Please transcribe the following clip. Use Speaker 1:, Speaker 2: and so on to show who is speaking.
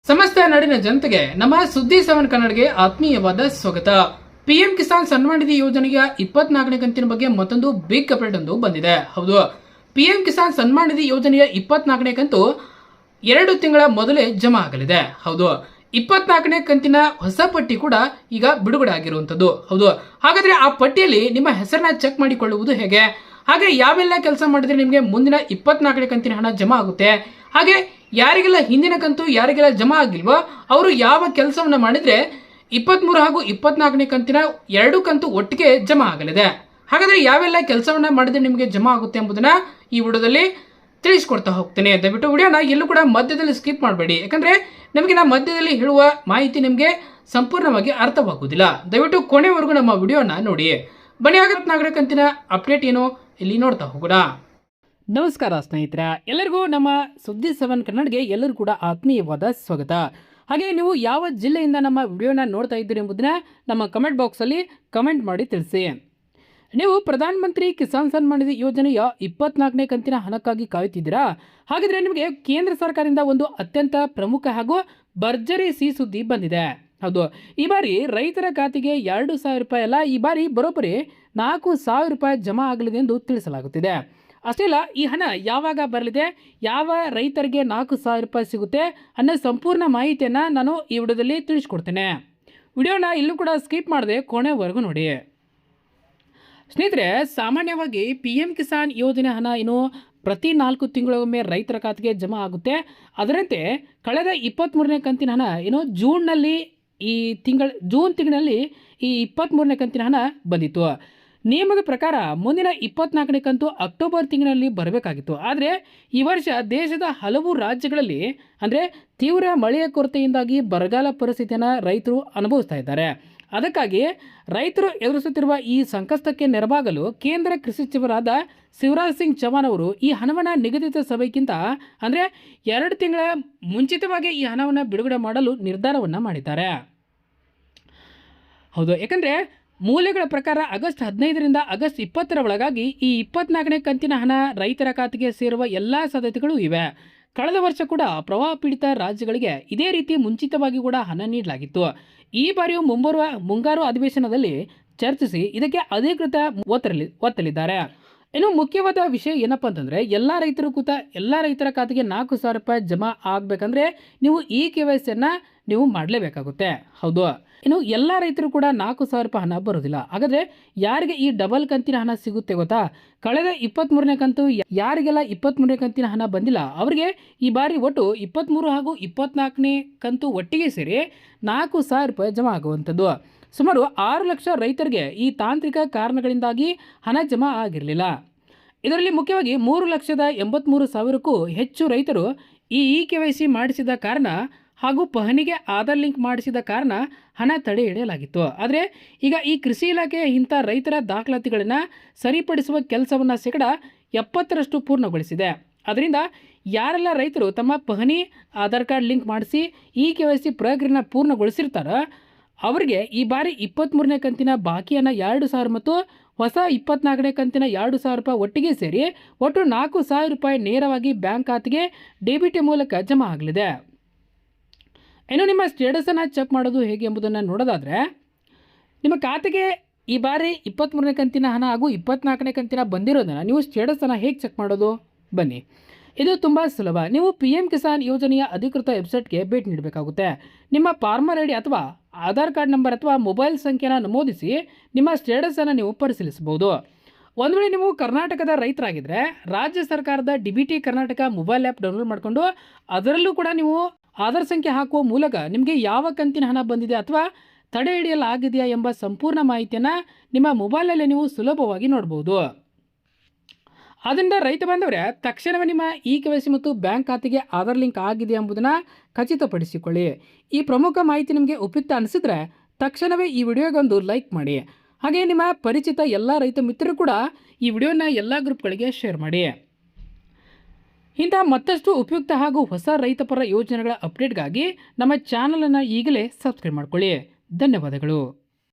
Speaker 1: ಸಮಸ್ತ ನಾಡಿನ ಜನತೆಗೆ ನಮ್ಮ ಸುದ್ದಿ 7 ಕನ್ನಡಗೆ ಆತ್ಮೀಯವಾದ ಸ್ವಾಗತ. ಪಿಎಂ ಕಿಸಾನ್ ಸನ್ಮಾನ್ ನಿಧಿ ಯೋಜನೆಯ 24ನೇ ಕಂತಿನ ಬಗ್ಗೆ ಮತ್ತೊಂದು ಬಿಗ್ ಅಪ್ಡೇಟ್ ಒಂದು ಬಂದಿದೆ. ಹೌದು, ಪಿಎಂ ಕಿಸಾನ್ ಸನ್ಮಾನ್ ನಿಧಿ ಯೋಜನೆಯ 24ನೇ ಕಂತು 2 ತಿಂಗಳ ಮೊದಲೇ ಜಮಾ ಆಗಲಿದೆ. ಹೌದು, 24ನೇ ಕಂತಿನ ಹೊಸ ಪಟ್ಟಿ ಕೂಡ ಈಗ ಬಿಡುಗಡೆ ಆಗಿರುವಂತದ್ದು. ಹೌದು, ಹಾಗಾದ್ರೆ ಆ ಪಟ್ಟಿಯಲ್ಲಿ ನಿಮ್ಮ ಹೆಸರನ್ನ ಚೆಕ್ ಮಾಡಿಕೊಳ್ಳುವುದು ಹೇಗೆ, ಹಾಗೆ ಯಾವೆಲ್ಲ ಕೆಲಸ ಮಾಡಿದ್ರೆ ನಿಮಗೆ ಮುಂದಿನ 24ನೇ ಕಂತಿನ ಹಣ ಜಮಾ ಆಗುತ್ತೆ, ಹಾಗೆ ಯಾರಿಗೆಲ್ಲ ಹಿಂದಿನ ಕಂತು ಯಾರಿಗೆಲ್ಲ ಜಮಾ ಆಗಿಲ್ವೋ ಅವರು ಯಾವ ಕೆಲಸವನ್ನ ಮಾಡಿದ್ರೆ 23 ಹಾಗೂ 24ನೇ ಕಂತಿನ 2 ಕಂತು ಒಟ್ಟಿಗೆ ಜಮಾ ಆಗಲಿದೆ. ಹಾಗಾದ್ರೆ ಯಾವೆಲ್ಲ ಕೆಲಸವನ್ನ ಮಾಡಿದ್ರೆ ನಿಮಗೆ ಜಮಾ ಆಗುತ್ತೆ ಎಂಬುದನ್ನ ಈ ವಿಡಿಯೋದಲ್ಲಿ ತಿಳಿಸ್ಕೊಡ್ತಾ ಹೋಗ್ತೇನೆ. ದಯವಿಟ್ಟು ವಿಡಿಯೋನ ಎಲ್ಲೂ ಕೂಡ ಮಧ್ಯದಲ್ಲಿ ಸ್ಕಿಪ್ ಮಾಡಬೇಡಿ, ಯಾಕಂದ್ರೆ ನಮಗೆ ನಾ ಮಧ್ಯದಲ್ಲಿ ಹೇಳುವ ಮಾಹಿತಿ ನಿಮಗೆ ಸಂಪೂರ್ಣವಾಗಿ ಅರ್ಥವಾಗುವುದಿಲ್ಲ. ದಯವಿಟ್ಟು ಕೊನೆವರೆಗೂ ನಮ್ಮ ವಿಡಿಯೋನ ನೋಡಿ. ಬನ್ನಿ, ಹಾಗೆ 24ನೇ ಕಂತಿನ ಅಪ್ಡೇಟ್ ಏನು ಇಲ್ಲಿ ನೋಡ್ತಾ ಹೋಗೋಣ. ನಮಸ್ಕಾರ ಸ್ನೇಹಿತರೆ, ಎಲ್ಲರಿಗೂ ನಮ್ಮ ಸುದ್ದಿ 7 ಕನ್ನಡಗೆ ಎಲ್ಲರೂ ಕೂಡ ಆತ್ಮೀಯವಾದ ಸ್ವಾಗತ. ಹಾಗೆ ನೀವು ಯಾವ ಜಿಲ್ಲೆಯಿಂದ ನಮ್ಮ ವಿಡಿಯೋನ ನೋಡ್ತಾ ಇದ್ದೀರಿ ಎಂಬುದನ್ನ ನಮ್ಮ ಕಮೆಂಟ್ ಬಾಕ್ಸಲ್ಲಿ ಕಮೆಂಟ್ ಮಾಡಿ ತಿಳಿಸಿ. ನೀವು ಪ್ರಧಾನ ಮಂತ್ರಿ ಕಿಸಾನ್ ಸನ್ಮಾನ್ ನಿಧಿ ಯೋಜನೆಯ 24ನೇ ಕಂತಿನ ಹಣಕ್ಕಾಗಿ ಕಾಯುತ್ತಿದ್ದೀರಾ? ಹಾಗಿದ್ರೆ ನಿಮಗೆ ಕೇಂದ್ರ ಸರ್ಕಾರದಿಂದ ಒಂದು ಅತ್ಯಂತ ಪ್ರಮುಖ ಹಾಗೂ ಭರ್ಜರಿ ಸಿಹಿ ಸುದ್ದಿ ಬಂದಿದೆ. ಹೌದು, ಈ ಬಾರಿ ರೈತರ ಖಾತೆಗೆ 2,000 ರೂಪಾಯಿ ಅಲ್ಲ, ಈ ಬಾರಿ ಬರೋಬ್ಬರಿ 4,000 ರೂಪಾಯಿ ಜಮಾ ಆಗಲಿದೆ ಎಂದು ತಿಳಿಸಲಾಗುತ್ತಿದೆ. ಅಷ್ಟೇ ಅಲ್ಲ, ಈ ಹಣ ಯಾವಾಗ ಬರಲಿದೆ, ಯಾವ ರೈತರಿಗೆ 4,000 ರೂಪಾಯಿ ಸಿಗುತ್ತೆ ಅನ್ನೋ ಸಂಪೂರ್ಣ ಮಾಹಿತಿಯನ್ನು ನಾನು ಈ ವಿಡಿಯೋದಲ್ಲಿ ತಿಳಿಸ್ಕೊಡ್ತೇನೆ. ವಿಡಿಯೋನ ಇಲ್ಲೂ ಕೂಡ ಸ್ಕಿಪ್ ಮಾಡದೆ ಕೊನೆವರೆಗೂ ನೋಡಿ. ಸ್ನೇಹಿತರೆ, ಸಾಮಾನ್ಯವಾಗಿ PM ಕಿಸಾನ್ ಯೋಜನೆ ಹಣ ಏನು ಪ್ರತಿ 4 ತಿಂಗಳಿಗೊಮ್ಮೆ ರೈತರ ಖಾತೆಗೆ ಜಮಾ ಆಗುತ್ತೆ. ಅದರಂತೆ ಕಳೆದ 23ನೇ ಕಂತಿನ ಹಣ ಏನು ಜೂನ್ ತಿಂಗಳಲ್ಲಿ ಈ 23ನೇ ಕಂತಿನ ಹಣ ಬಂದಿತ್ತು. ನಿಯಮದ ಪ್ರಕಾರ ಮುಂದಿನ 24ನೇ ಕಂತು ಅಕ್ಟೋಬರ್ ತಿಂಗಳಲ್ಲಿ ಬರಬೇಕಾಗಿತ್ತು. ಆದರೆ ಈ ವರ್ಷ ದೇಶದ ಹಲವು ರಾಜ್ಯಗಳಲ್ಲಿ ಅಂದರೆ ತೀವ್ರ ಮಳೆಯ ಕೊರತೆಯಿಂದಾಗಿ ಬರಗಾಲ ಪರಿಸ್ಥಿತಿಯನ್ನು ರೈತರು ಅನುಭವಿಸ್ತಾ ಇದ್ದಾರೆ. ಅದಕ್ಕಾಗಿ ರೈತರು ಎದುರಿಸುತ್ತಿರುವ ಈ ಸಂಕಷ್ಟಕ್ಕೆ ನೆರವಾಗಲು ಕೇಂದ್ರ ಕೃಷಿ ಸಚಿವರಾದ ಶಿವರಾಜ್ ಸಿಂಗ್ ಚೌಹಾಣ್ ಅವರು ಈ ಹಣವನ್ನು ನಿಗದಿತ ಸಮಯಕ್ಕಿಂತ ಅಂದರೆ 2 ತಿಂಗಳ ಮುಂಚಿತವಾಗಿ ಈ ಹಣವನ್ನು ಬಿಡುಗಡೆ ಮಾಡಲು ನಿರ್ಧಾರವನ್ನು ಮಾಡಿದ್ದಾರೆ. ಹೌದು, ಯಾಕಂದರೆ ಮೂಲಗಳ ಪ್ರಕಾರ ಆಗಸ್ಟ್ 15ರಿಂದ ಆಗಸ್ಟ್ 20ರ ಒಳಗಾಗಿ ಈ 24ನೇ ಕಂತಿನ ಹಣ ರೈತರ ಖಾತೆಗೆ ಸೇರುವ ಎಲ್ಲ ಸಾಧ್ಯತೆಗಳು ಇವೆ. ಕಳೆದ ವರ್ಷ ಕೂಡ ಪ್ರವಾಹ ಪೀಡಿತ ರಾಜ್ಯಗಳಿಗೆ ಇದೇ ರೀತಿ ಮುಂಚಿತವಾಗಿ ಕೂಡ ಹಣ ನೀಡಲಾಗಿತ್ತು. ಈ ಬಾರಿಯೂ ಮುಂಗಾರು ಅಧಿವೇಶನದಲ್ಲಿ ಚರ್ಚಿಸಿ ಇದಕ್ಕೆ ಅಧಿಕೃತ ಒತ್ತಲಿದ್ದಾರೆ. ಇನ್ನು ಮುಖ್ಯವಾದ ವಿಷಯ ಏನಪ್ಪ ಅಂತಂದರೆ, ಎಲ್ಲ ರೈತರ ಖಾತೆಗೆ 4,000 ರೂಪಾಯಿ ಜಮಾ ಆಗಬೇಕಂದ್ರೆ ನೀವು ಈ KYCಯನ್ನು ನೀವು ಮಾಡಲೇಬೇಕಾಗುತ್ತೆ. ಹೌದು, ಇನ್ನು ಎಲ್ಲ ರೈತರು ಕೂಡ 4,000 ರೂಪಾಯಿ ಹಣ ಬರೋದಿಲ್ಲ. ಹಾಗಾದರೆ ಯಾರಿಗೆ ಈ ಡಬಲ್ ಕಂತಿನ ಹಣ ಸಿಗುತ್ತೆ ಗೊತ್ತಾ? ಕಳೆದ 23ನೇ ಕಂತು ಯಾರಿಗೆಲ್ಲ 23ನೇ ಕಂತಿನ ಹಣ ಬಂದಿಲ್ಲ ಅವರಿಗೆ ಈ ಬಾರಿ ಒಟ್ಟು 23 ಹಾಗೂ 24ನೇ ಕಂತು ಒಟ್ಟಿಗೆ ಸೇರಿ 4,000 ರೂಪಾಯಿ ಜಮಾ ಆಗುವಂಥದ್ದು. ಸುಮಾರು 6 ಲಕ್ಷ ರೈತರಿಗೆ ಈ ತಾಂತ್ರಿಕ ಕಾರಣಗಳಿಂದಾಗಿ ಹಣ ಜಮಾ ಆಗಿರಲಿಲ್ಲ. ಇದರಲ್ಲಿ ಮುಖ್ಯವಾಗಿ 3,83,000ಕ್ಕೂ ಹೆಚ್ಚು ರೈತರು ಈ KYC ಮಾಡಿಸಿದ ಕಾರಣ ಹಾಗೂ ಪಹಣಿಗೆ ಆಧಾರ್ ಲಿಂಕ್ ಮಾಡಿಸಿದ ಕಾರಣ ಹಣ ತಡೆ ಹಿಡಿಯಲಾಗಿತ್ತು. ಆದರೆ ಈಗ ಈ ಕೃಷಿ ಇಲಾಖೆ ಇಂಥ ರೈತರ ದಾಖಲಾತಿಗಳನ್ನು ಸರಿಪಡಿಸುವ ಕೆಲಸವನ್ನು 70% ಪೂರ್ಣಗೊಳಿಸಿದೆ. ಅದರಿಂದ ಯಾರೆಲ್ಲ ರೈತರು ತಮ್ಮ ಪಹಣಿ ಆಧಾರ್ ಕಾರ್ಡ್ ಲಿಂಕ್ ಮಾಡಿಸಿ ಈ KYC ಪ್ರಕ್ರಿಯೆಯನ್ನು ಪೂರ್ಣಗೊಳಿಸಿರ್ತಾರೋ ಅವರಿಗೆ ಈ ಬಾರಿ 23ನೇ ಕಂತಿನ ಬಾಕಿಯನ್ನು 2,000 ಮತ್ತು ಹೊಸ 24ನೇ ಕಂತಿನ 2,000 ರೂಪಾಯಿ ಒಟ್ಟಿಗೆ ಸೇರಿ ಒಟ್ಟು 4,000 ರೂಪಾಯಿ ನೇರವಾಗಿ ಬ್ಯಾಂಕ್ ಖಾತೆಗೆ DBT ಮೂಲಕ ಜಮಾ ಆಗಲಿದೆ. ಇನ್ನು ನಿಮ್ಮ ಸ್ಟೇಟಸನ್ನು ಚೆಕ್ ಮಾಡೋದು ಹೇಗೆ ಎಂಬುದನ್ನು ನೋಡೋದಾದರೆ, ನಿಮ್ಮ ಖಾತೆಗೆ ಈ ಬಾರಿ 23ನೇ ಕಂತಿನ ಹಣ ಹಾಗೂ 24ನೇ ಕಂತಿನ ಬಂದಿರೋದನ್ನು ನೀವು ಸ್ಟೇಟಸನ್ನು ಹೇಗೆ ಚೆಕ್ ಮಾಡೋದು? ಬನ್ನಿ, ಇದು ತುಂಬ ಸುಲಭ. ನೀವು PM ಕಿಸಾನ್ ಯೋಜನೆಯ ಅಧಿಕೃತ ವೆಬ್ಸೈಟ್ಗೆ ಭೇಟಿ ನೀಡಬೇಕಾಗುತ್ತೆ. ನಿಮ್ಮ ಫಾರ್ಮರ್ ID ಅಥವಾ ಆಧಾರ್ ಕಾರ್ಡ್ ನಂಬರ್ ಅಥವಾ ಮೊಬೈಲ್ ಸಂಖ್ಯೆನ ನಮೂದಿಸಿ ನಿಮ್ಮ ಸ್ಟೇಟಸನ್ನು ನೀವು ಪರಿಶೀಲಿಸಬಹುದು. ಒಂದು ವೇಳೆ ನೀವು ಕರ್ನಾಟಕದ ರೈತರಾಗಿದ್ದರೆ ರಾಜ್ಯ ಸರ್ಕಾರದ DBT Karnataka mobile app download ಮಾಡಿಕೊಂಡು ಅದರಲ್ಲೂ ಕೂಡ ನೀವು ಆಧಾರ್ ಸಂಖ್ಯೆ ಹಾಕುವ ಮೂಲಕ ನಿಮಗೆ ಯಾವ ಕಂತಿನ ಹಣ ಬಂದಿದೆ ಅಥವಾ ತಡೆ ಹಿಡಿಯಲಾಗಿದೆಯಾ ಎಂಬ ಸಂಪೂರ್ಣ ಮಾಹಿತಿಯನ್ನು ನಿಮ್ಮ ಮೊಬೈಲಲ್ಲಿ ನೀವು ಸುಲಭವಾಗಿ ನೋಡ್ಬೋದು. ಆದ್ದರಿಂದ ರೈತ ಬಾಂಧವರೇ, ತಕ್ಷಣವೇ ನಿಮ್ಮ KYC ಮತ್ತು ಬ್ಯಾಂಕ್ ಖಾತೆಗೆ ಆಧಾರ್ ಲಿಂಕ್ ಆಗಿದೆ ಎಂಬುದನ್ನು ಖಚಿತಪಡಿಸಿಕೊಳ್ಳಿ. ಈ ಪ್ರಮುಖ ಮಾಹಿತಿ ನಿಮಗೆ ಉಪಯುಕ್ತ ಅನಿಸಿದರೆ ತಕ್ಷಣವೇ ಈ ವಿಡಿಯೋಗೊಂದು ಲೈಕ್ ಮಾಡಿ. ಹಾಗೆ ನಿಮ್ಮ ಪರಿಚಿತ ಎಲ್ಲ ರೈತ ಮಿತ್ರರು ಕೂಡ ಈ ವಿಡಿಯೋನ ಎಲ್ಲ ಗ್ರೂಪ್ಗಳಿಗೆ ಶೇರ್ ಮಾಡಿ. ಇಂಥ ಮತ್ತಷ್ಟು ಉಪಯುಕ್ತ ಹಾಗೂ ಹೊಸ ರೈತಪರ ಯೋಜನೆಗಳ ಅಪ್ಡೇಟ್ಗಾಗಿ ನಮ್ಮ ಚಾನಲನ್ನು ಈಗಲೇ ಸಬ್ಸ್ಕ್ರೈಬ್ ಮಾಡಿಕೊಳ್ಳಿ. ಧನ್ಯವಾದಗಳು.